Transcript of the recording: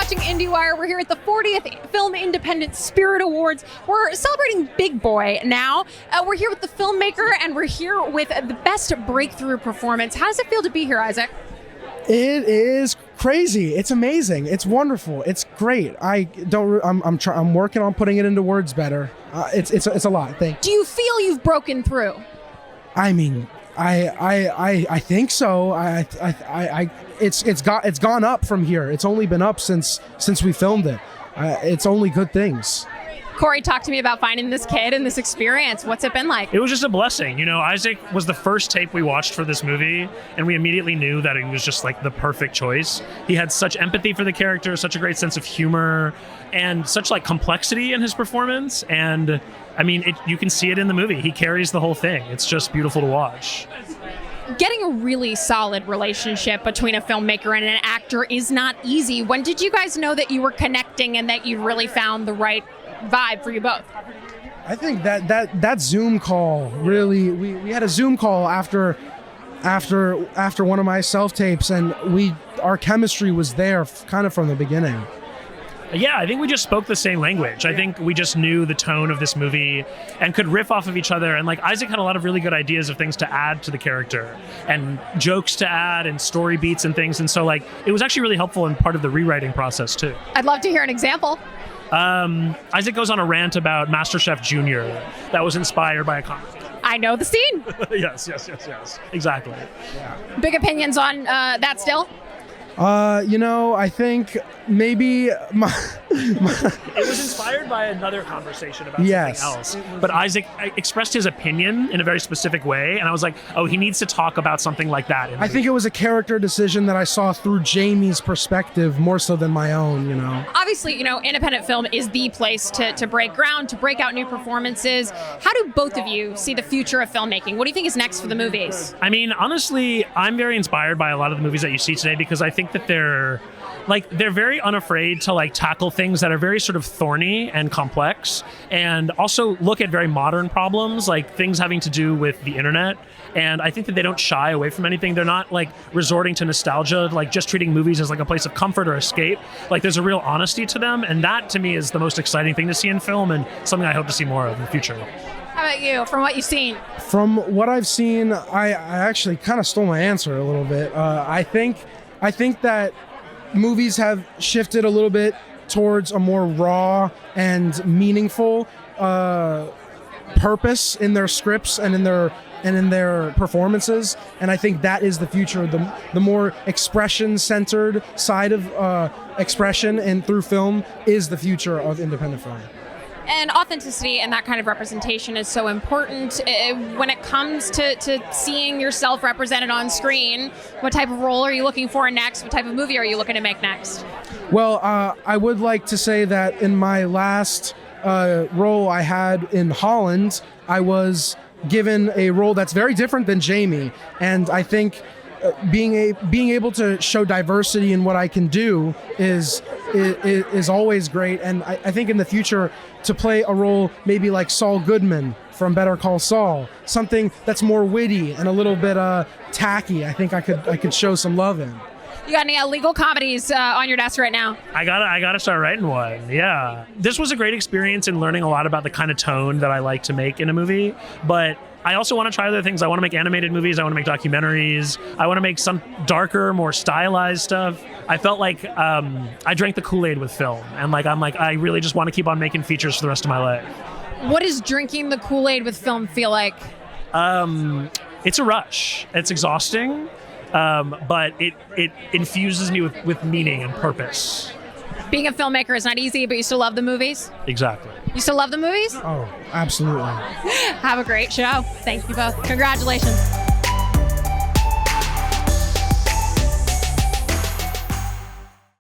watching IndieWire. We're here at the 40th Film Independent Spirit Awards. We're celebrating Big Boy now. We're here with the filmmaker, and we're here with the best breakthrough performance. How does it feel to be here, Isaac? It is crazy. It's amazing. It's wonderful. It's great. I'm working on putting it into words better. It's a lot. Do you feel you've broken through? I mean, I think so. It's gone up from here. It's only been up since we filmed it. It's only good things. Corey, talk to me about finding this kid and this experience. What's it been like? It was just a blessing. You know, Isaac was the first tape we watched for this movie, and we immediately knew that it was just like the perfect choice. He had such empathy for the character, such a great sense of humor, and such like complexity in his performance. And I mean, you can see it in the movie. He carries the whole thing. It's just beautiful to watch. Getting a really solid relationship between a filmmaker and an actor is not easy. When did you guys know that you were connecting and that you really found the right vibe for you both? I think that Zoom call really, we had a Zoom call after one of my self tapes, and our chemistry was there kind of from the beginning. Yeah, I think we just spoke the same language. I think we just knew the tone of this movie and could riff off of each other. And like Isaac had a lot of really good ideas of things to add to the character and jokes to add and story beats and things. And so like it was actually really helpful in part of the rewriting process too. I'd love to hear an example. Isaac goes on a rant about MasterChef Junior that was inspired by a conversation. I know the scene. Yes. Exactly. Yeah. Big opinions on that still? I think maybe it was inspired by another conversation about something else. But Isaac expressed his opinion in a very specific way, and I was like, oh, he needs to talk about something like that. I think it was a character decision that I saw through Jamie's perspective more so than my own, you know. Obviously, independent film is the place to break ground, to break out new performances. How do both of you see the future of filmmaking? What do you think is next for the movies? I mean, honestly, I'm very inspired by a lot of the movies that you see today because I think that they're very unafraid to like tackle things that are very sort of thorny and complex, and also look at very modern problems, like things having to do with the internet. And I think that they don't shy away from anything. They're not like resorting to nostalgia, like just treating movies as like a place of comfort or escape. Like there's a real honesty to them, and that to me is the most exciting thing to see in film, and something I hope to see more of in the future. How about you, from what you've seen? From what I've seen, I actually kind of stole my answer a little bit. I think that movies have shifted a little bit towards a more raw and meaningful purpose in their scripts and in their performances, and I think that is the future. The more expression-centered side of expression and through film is the future of independent film. And authenticity and that kind of representation is so important when it comes to seeing yourself represented on screen. What type of role are you looking for next? What type of movie are you looking to make next? Well, I would like to say that in my last role I had in Holland, I was given a role that's very different than Jamie, and I think being able to show diversity in what I can do is always great. And I think in the future to play a role maybe like Saul Goodman from Better Call Saul, something that's more witty and a little bit tacky, I think I could show some love in. You got any legal comedies on your desk right now? I gotta start writing one. Yeah, this was a great experience in learning a lot about the kind of tone that I like to make in a movie, but I also want to try other things. I want to make animated movies. I want to make documentaries. I want to make some darker, more stylized stuff. I felt like I drank the Kool-Aid with film, and I really just want to keep on making features for the rest of my life. What does drinking the Kool-Aid with film feel like? It's a rush. It's exhausting, but it infuses me with meaning and purpose. Being a filmmaker is not easy, but you still love the movies? Exactly. You still love the movies? Oh, absolutely. Have a great show. Thank you both. Congratulations.